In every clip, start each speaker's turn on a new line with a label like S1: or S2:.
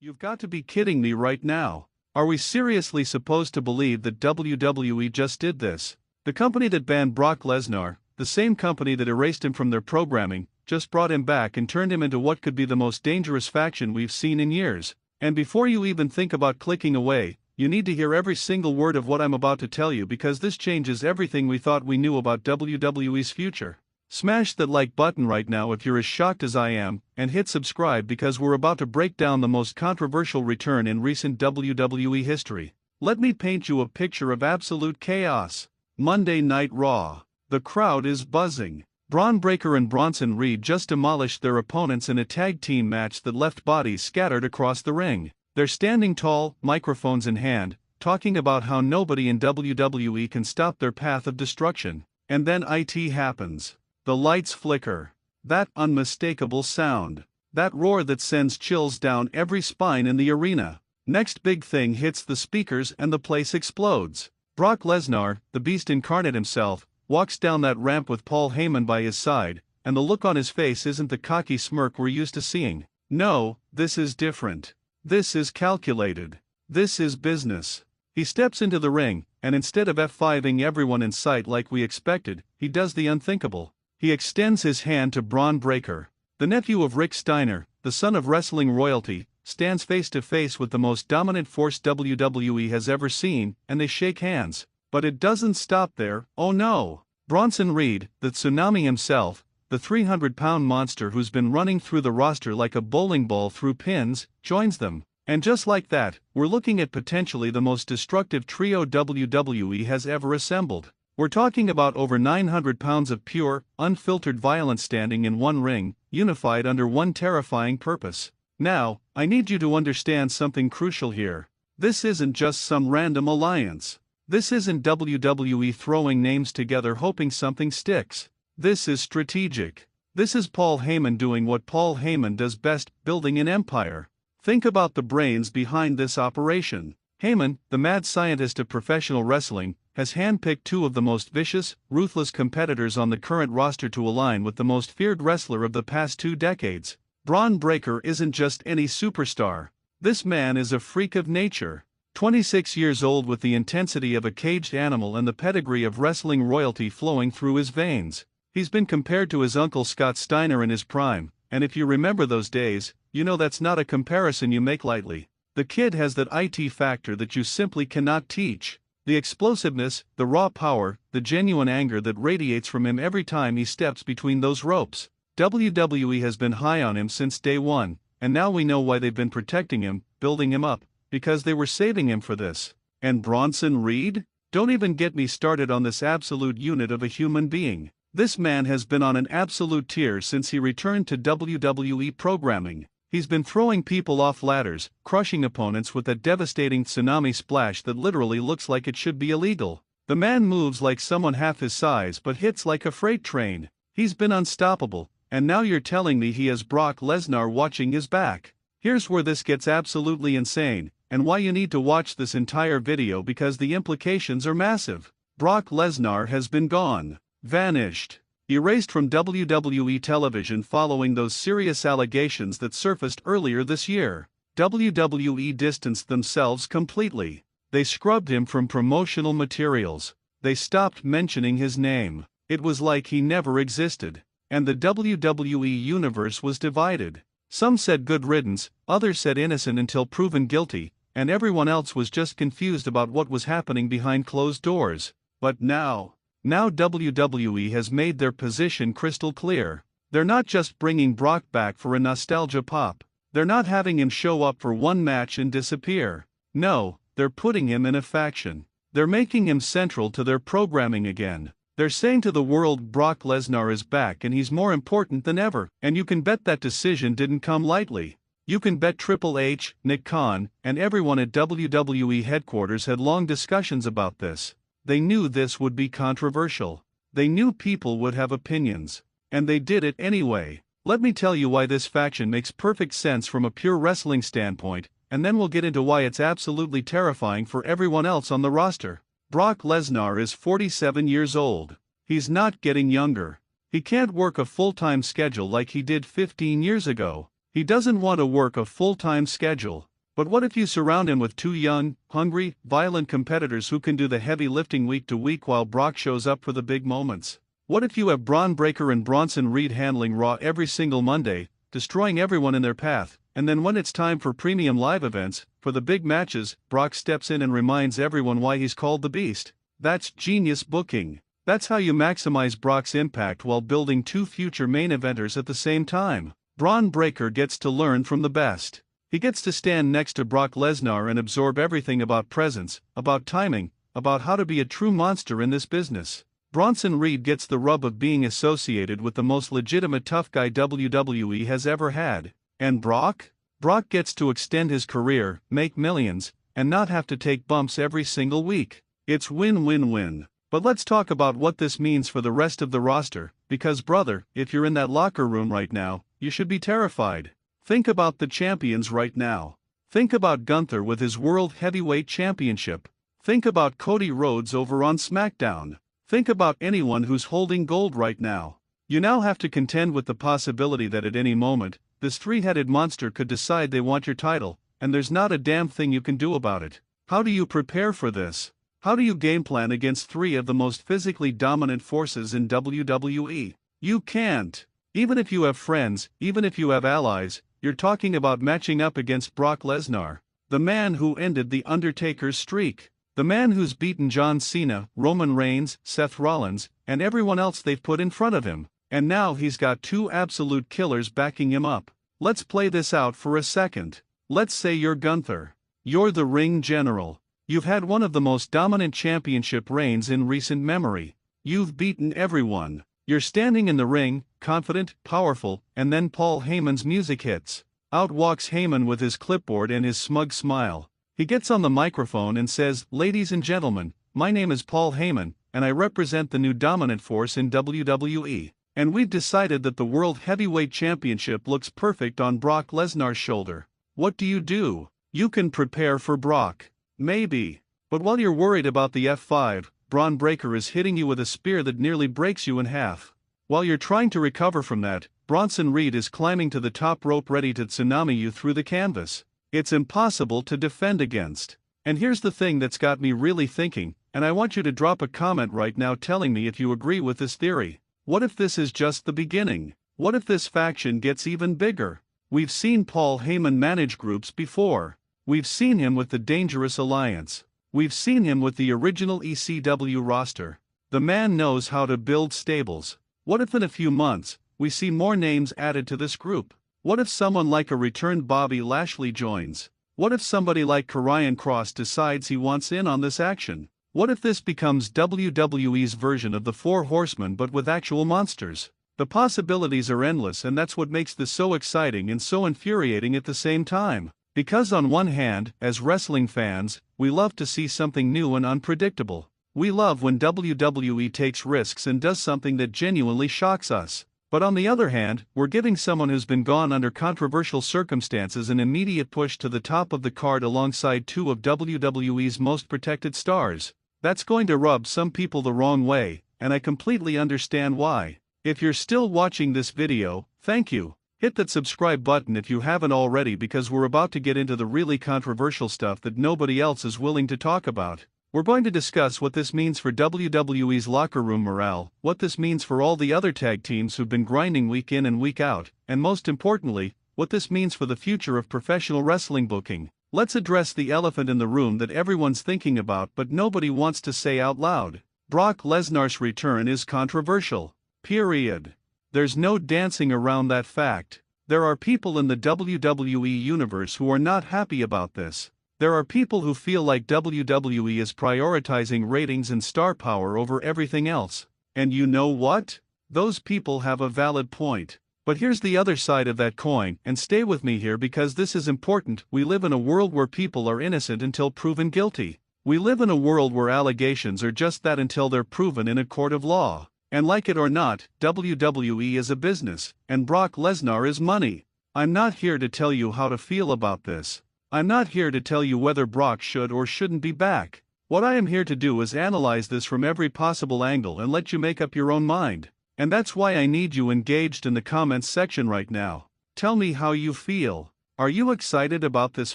S1: You've got to be kidding me right now. Are we seriously supposed to believe that WWE just did this? The company that banned Brock Lesnar, the same company that erased him from their programming, just brought him back and turned him into what could be the most dangerous faction we've seen in years. And before you even think about clicking away, you need to hear every single word of what I'm about to tell you, because this changes everything we thought we knew about WWE's future. Smash that like button right now if you're as shocked as I am, and hit subscribe because we're about to break down the most controversial return in recent WWE history. Let me paint you a picture of absolute chaos. Monday Night Raw. The crowd is buzzing. Bron Breakker and Bronson Reed just demolished their opponents in a tag team match that left bodies scattered across the ring. They're standing tall, microphones in hand, talking about how nobody in WWE can stop their path of destruction. And then it happens. The lights flicker. That unmistakable sound. That roar that sends chills down every spine in the arena. Next big thing hits the speakers and the place explodes. Brock Lesnar, the beast incarnate himself, walks down that ramp with Paul Heyman by his side, and the look on his face isn't the cocky smirk we're used to seeing. No, this is different. This is calculated. This is business. He steps into the ring, and instead of F5ing everyone in sight like we expected, he does the unthinkable. He extends his hand to Bron Breakker. The nephew of Rick Steiner, the son of wrestling royalty, stands face to face with the most dominant force WWE has ever seen, and they shake hands. But it doesn't stop there, oh no. Bronson Reed, the tsunami himself, the 300-pound monster who's been running through the roster like a bowling ball through pins, joins them. And just like that, we're looking at potentially the most destructive trio WWE has ever assembled. We're talking about over 900 pounds of pure, unfiltered violence standing in one ring, unified under one terrifying purpose. Now, I need you to understand something crucial here. This isn't just some random alliance. This isn't WWE throwing names together hoping something sticks. This is strategic. This is Paul Heyman doing what Paul Heyman does best, building an empire. Think about the brains behind this operation. Heyman, the mad scientist of professional wrestling, has handpicked two of the most vicious, ruthless competitors on the current roster to align with the most feared wrestler of the past 2 decades. Bron Breakker isn't just any superstar. This man is a freak of nature. 26 years old with the intensity of a caged animal and the pedigree of wrestling royalty flowing through his veins. He's been compared to his uncle Scott Steiner in his prime, and if you remember those days, you know that's not a comparison you make lightly. The kid has that it factor that you simply cannot teach. The explosiveness, the raw power, the genuine anger that radiates from him every time he steps between those ropes. WWE has been high on him since day one, and now we know why they've been protecting him, building him up, because they were saving him for this. And Bronson Reed? Don't even get me started on this absolute unit of a human being. This man has been on an absolute tear since he returned to WWE programming. He's been throwing people off ladders, crushing opponents with a devastating tsunami splash that literally looks like it should be illegal. The man moves like someone half his size but hits like a freight train. He's been unstoppable, and now you're telling me he has Brock Lesnar watching his back. Here's where this gets absolutely insane, and why you need to watch this entire video because the implications are massive. Brock Lesnar has been gone. Vanished. Erased from WWE television following those serious allegations that surfaced earlier this year. WWE distanced themselves completely. They scrubbed him from promotional materials. They stopped mentioning his name. It was like he never existed. And the WWE universe was divided. Some said good riddance, others said innocent until proven guilty, and everyone else was just confused about what was happening behind closed doors. But now WWE has made their position crystal clear. They're not just bringing Brock back for a nostalgia pop. They're not having him show up for one match and disappear. No, they're putting him in a faction. They're making him central to their programming again. They're saying to the world Brock Lesnar is back and he's more important than ever. And you can bet that decision didn't come lightly. You can bet Triple H, Nick Khan, and everyone at WWE headquarters had long discussions about this. They knew this would be controversial. They knew people would have opinions. And they did it anyway. Let me tell you why this faction makes perfect sense from a pure wrestling standpoint, and then we'll get into why it's absolutely terrifying for everyone else on the roster. Brock Lesnar is 47 years old. He's not getting younger. He can't work a full-time schedule like he did 15 years ago. He doesn't want to work a full-time schedule. But what if you surround him with two young, hungry, violent competitors who can do the heavy lifting week to week while Brock shows up for the big moments? What if you have Bron Breakker and Bronson Reed handling Raw every single Monday, destroying everyone in their path, and then when it's time for premium live events, for the big matches, Brock steps in and reminds everyone why he's called the Beast? That's genius booking. That's how you maximize Brock's impact while building two future main eventers at the same time. Bron Breakker gets to learn from the best. He gets to stand next to Brock Lesnar and absorb everything about presence, about timing, about how to be a true monster in this business. Bronson Reed gets the rub of being associated with the most legitimate tough guy WWE has ever had. And Brock? Brock gets to extend his career, make millions, and not have to take bumps every single week. It's win-win-win. But let's talk about what this means for the rest of the roster, because brother, if you're in that locker room right now, you should be terrified. Think about the champions right now. Think about Gunther with his World Heavyweight Championship. Think about Cody Rhodes over on SmackDown. Think about anyone who's holding gold right now. You now have to contend with the possibility that at any moment, this three-headed monster could decide they want your title, and there's not a damn thing you can do about it. How do you prepare for this? How do you game plan against three of the most physically dominant forces in WWE? You can't. Even if you have friends, even if you have allies, you're talking about matching up against Brock Lesnar, the man who ended The Undertaker's streak. The man who's beaten John Cena, Roman Reigns, Seth Rollins, and everyone else they've put in front of him, and now he's got two absolute killers backing him up. Let's play this out for a second. Let's say you're Gunther. You're the ring general. You've had one of the most dominant championship reigns in recent memory. You've beaten everyone. You're standing in the ring, confident, powerful, and then Paul Heyman's music hits. Out walks Heyman with his clipboard and his smug smile. He gets on the microphone and says, "Ladies and gentlemen, my name is Paul Heyman, and I represent the new dominant force in WWE. And we've decided that the World Heavyweight Championship looks perfect on Brock Lesnar's shoulder." What do? You can prepare for Brock. Maybe. But while you're worried about the F5, Bron Breakker is hitting you with a spear that nearly breaks you in half. While you're trying to recover from that, Bronson Reed is climbing to the top rope ready to tsunami you through the canvas. It's impossible to defend against. And here's the thing that's got me really thinking, and I want you to drop a comment right now telling me if you agree with this theory. What if this is just the beginning? What if this faction gets even bigger? We've seen Paul Heyman manage groups before. We've seen him with the Dangerous Alliance. We've seen him with the original ECW roster. The man knows how to build stables. What if in a few months, we see more names added to this group? What if someone like a returned Bobby Lashley joins? What if somebody like Karrion Kross decides he wants in on this action? What if this becomes WWE's version of the Four Horsemen but with actual monsters? The possibilities are endless, and that's what makes this so exciting and so infuriating at the same time. Because on one hand, as wrestling fans, we love to see something new and unpredictable. We love when WWE takes risks and does something that genuinely shocks us. But on the other hand, we're giving someone who's been gone under controversial circumstances an immediate push to the top of the card alongside two of WWE's most protected stars. That's going to rub some people the wrong way, and I completely understand why. If you're still watching this video, thank you. Hit that subscribe button if you haven't already, because we're about to get into the really controversial stuff that nobody else is willing to talk about. We're going to discuss what this means for WWE's locker room morale, what this means for all the other tag teams who've been grinding week in and week out, and most importantly, what this means for the future of professional wrestling booking. Let's address the elephant in the room that everyone's thinking about but nobody wants to say out loud. Brock Lesnar's return is controversial. Period. There's no dancing around that fact. There are people in the WWE universe who are not happy about this. There are people who feel like WWE is prioritizing ratings and star power over everything else. And you know what? Those people have a valid point. But here's the other side of that coin, and stay with me here because this is important. We live in a world where people are innocent until proven guilty. We live in a world where allegations are just that until they're proven in a court of law. And like it or not, WWE is a business, and Brock Lesnar is money. I'm not here to tell you how to feel about this. I'm not here to tell you whether Brock should or shouldn't be back. What I am here to do is analyze this from every possible angle and let you make up your own mind. And that's why I need you engaged in the comments section right now. Tell me how you feel. Are you excited about this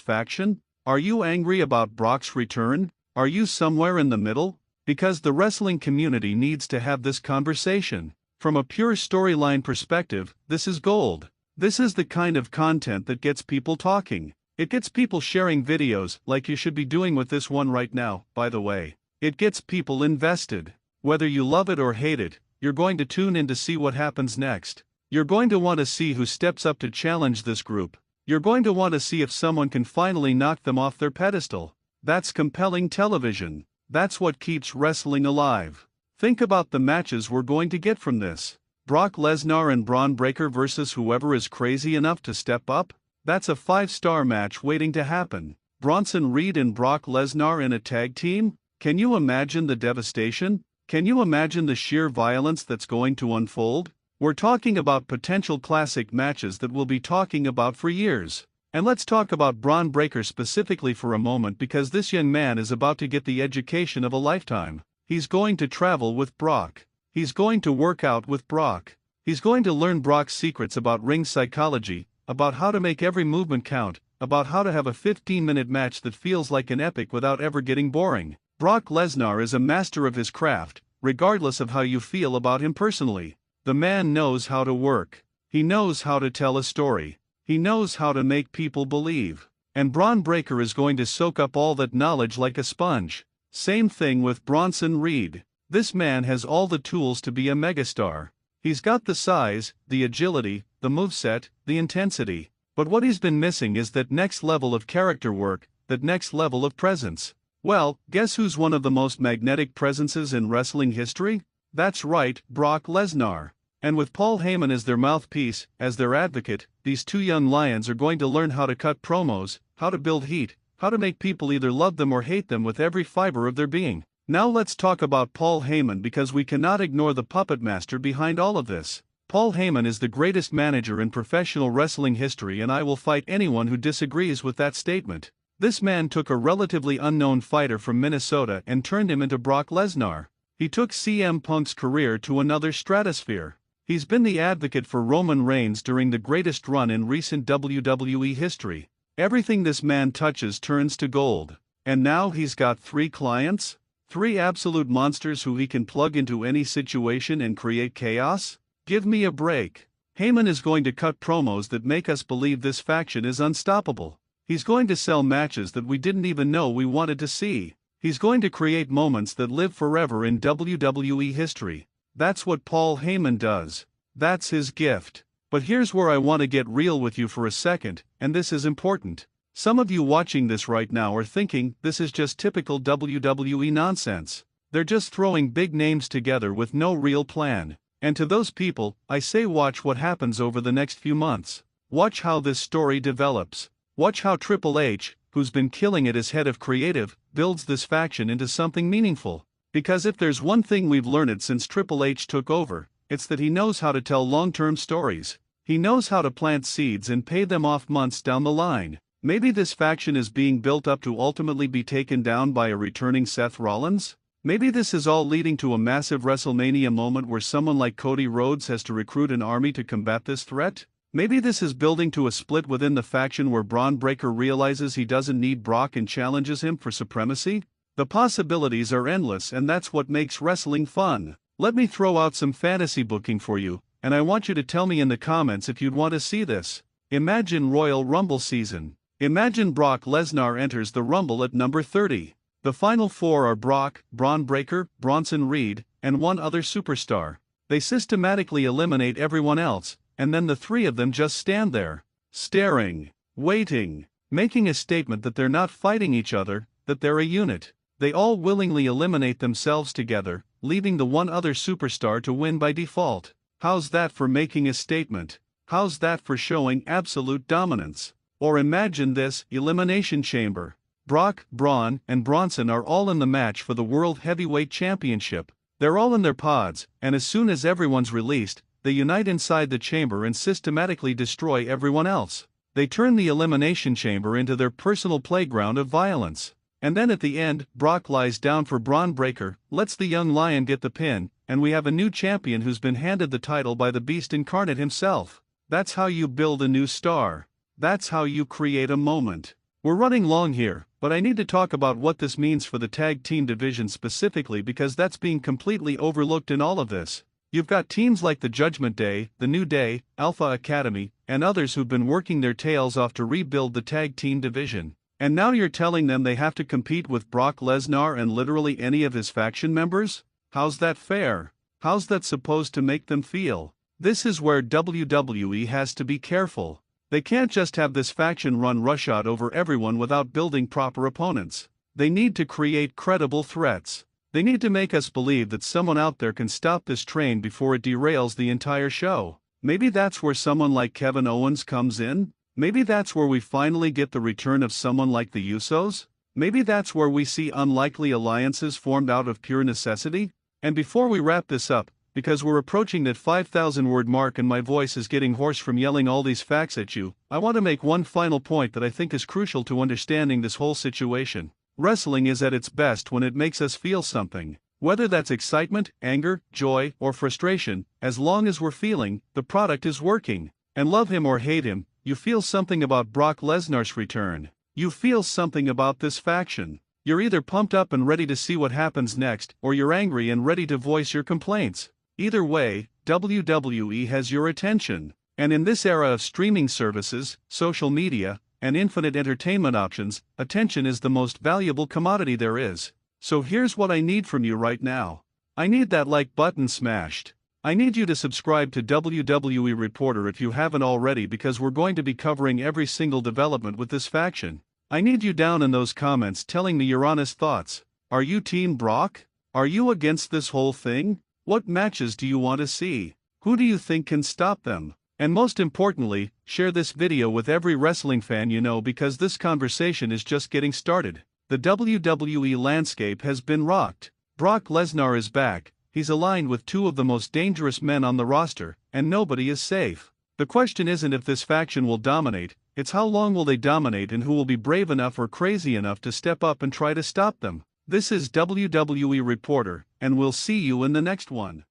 S1: faction? Are you angry about Brock's return? Are you somewhere in the middle? Because the wrestling community needs to have this conversation. From a pure storyline perspective, this is gold. This is the kind of content that gets people talking. It gets people sharing videos, like you should be doing with this one right now, by the way. It gets people invested. Whether you love it or hate it, you're going to tune in to see what happens next. You're going to want to see who steps up to challenge this group. You're going to want to see if someone can finally knock them off their pedestal. That's compelling television. That's what keeps wrestling alive. Think about the matches we're going to get from this. Brock Lesnar and Bron Breakker versus whoever is crazy enough to step up? That's a 5-star match waiting to happen. Bronson Reed and Brock Lesnar in a tag team? Can you imagine the devastation? Can you imagine the sheer violence that's going to unfold? We're talking about potential classic matches that we'll be talking about for years. And let's talk about Bron Breakker specifically for a moment, because this young man is about to get the education of a lifetime. He's going to travel with Brock. He's going to work out with Brock. He's going to learn Brock's secrets about ring psychology, about how to make every movement count, about how to have a 15-minute match that feels like an epic without ever getting boring. Brock Lesnar is a master of his craft, regardless of how you feel about him personally. The man knows how to work. He knows how to tell a story. He knows how to make people believe. And Bron Breakker is going to soak up all that knowledge like a sponge. Same thing with Bronson Reed. This man has all the tools to be a megastar. He's got the size, the agility, the moveset, the intensity. But what he's been missing is that next level of character work, that next level of presence. Well, guess who's one of the most magnetic presences in wrestling history? That's right, Brock Lesnar. And with Paul Heyman as their mouthpiece, as their advocate, these two young lions are going to learn how to cut promos, how to build heat, how to make people either love them or hate them with every fiber of their being. Now let's talk about Paul Heyman, because we cannot ignore the puppet master behind all of this. Paul Heyman is the greatest manager in professional wrestling history, and I will fight anyone who disagrees with that statement. This man took a relatively unknown fighter from Minnesota and turned him into Brock Lesnar. He took CM Punk's career to another stratosphere. He's been the advocate for Roman Reigns during the greatest run in recent WWE history. Everything this man touches turns to gold. And now he's got 3 clients? 3 absolute monsters who he can plug into any situation and create chaos? Give me a break. Heyman is going to cut promos that make us believe this faction is unstoppable. He's going to sell matches that we didn't even know we wanted to see. He's going to create moments that live forever in WWE history. That's what Paul Heyman does. That's his gift. But here's where I want to get real with you for a second, and this is important. Some of you watching this right now are thinking this is just typical WWE nonsense. They're just throwing big names together with no real plan. And to those people, I say watch what happens over the next few months. Watch how this story develops. Watch how Triple H, who's been killing it as head of creative, builds this faction into something meaningful. Because if there's one thing we've learned since Triple H took over, it's that he knows how to tell long-term stories. He knows how to plant seeds and pay them off months down the line. Maybe this faction is being built up to ultimately be taken down by a returning Seth Rollins? Maybe this is all leading to a massive WrestleMania moment where someone like Cody Rhodes has to recruit an army to combat this threat? Maybe this is building to a split within the faction where Bron Breakker realizes he doesn't need Brock and challenges him for supremacy? The possibilities are endless, and that's what makes wrestling fun. Let me throw out some fantasy booking for you, and I want you to tell me in the comments if you'd want to see this. Imagine Royal Rumble season. Imagine Brock Lesnar enters the Rumble at number 30. The final 4 are Brock, Bron Breakker, Bronson Reed, and one other superstar. They systematically eliminate everyone else, and then the 3 of them just stand there, staring, waiting, making a statement that they're not fighting each other, that they're a unit. They all willingly eliminate themselves together, leaving the one other superstar to win by default. How's that for making a statement? How's that for showing absolute dominance? Or imagine this Elimination Chamber. Brock, Bron, and Bronson are all in the match for the World Heavyweight Championship. They're all in their pods, and as soon as everyone's released, they unite inside the chamber and systematically destroy everyone else. They turn the Elimination Chamber into their personal playground of violence. And then at the end, Brock lies down for Bron Breakker, lets the young lion get the pin, and we have a new champion who's been handed the title by the Beast incarnate himself. That's how you build a new star. That's how you create a moment. We're running long here, but I need to talk about what this means for the tag team division specifically because that's being completely overlooked in all of this. You've got teams like the Judgment Day, the New Day, Alpha Academy, and others who've been working their tails off to rebuild the tag team division. And now you're telling them they have to compete with Brock Lesnar and literally any of his faction members? How's that fair? How's that supposed to make them feel? This is where WWE has to be careful. They can't just have this faction run roughshod over everyone without building proper opponents. They need to create credible threats. They need to make us believe that someone out there can stop this train before it derails the entire show. Maybe that's where someone like Kevin Owens comes in? Maybe that's where we finally get the return of someone like the Usos? Maybe that's where we see unlikely alliances formed out of pure necessity? And before we wrap this up, because we're approaching that 5,000 word mark and my voice is getting hoarse from yelling all these facts at you, I want to make one final point that I think is crucial to understanding this whole situation. Wrestling is at its best when it makes us feel something. Whether that's excitement, anger, joy, or frustration, as long as we're feeling, the product is working. And love him or hate him, you feel something about Brock Lesnar's return. You feel something about this faction. You're either pumped up and ready to see what happens next, or you're angry and ready to voice your complaints. Either way, WWE has your attention. And in this era of streaming services, social media, and infinite entertainment options, attention is the most valuable commodity there is. So here's what I need from you right now. I need that like button smashed. I need you to subscribe to WWE Reporter if you haven't already because we're going to be covering every single development with this faction. I need you down in those comments telling me your honest thoughts. Are you Team Brock? Are you against this whole thing? What matches do you want to see? Who do you think can stop them? And most importantly, share this video with every wrestling fan you know because this conversation is just getting started. The WWE landscape has been rocked. Brock Lesnar is back, he's aligned with two of the most dangerous men on the roster, and nobody is safe. The question isn't if this faction will dominate, it's how long will they dominate and who will be brave enough or crazy enough to step up and try to stop them. This is WWE Reporter, and we'll see you in the next one.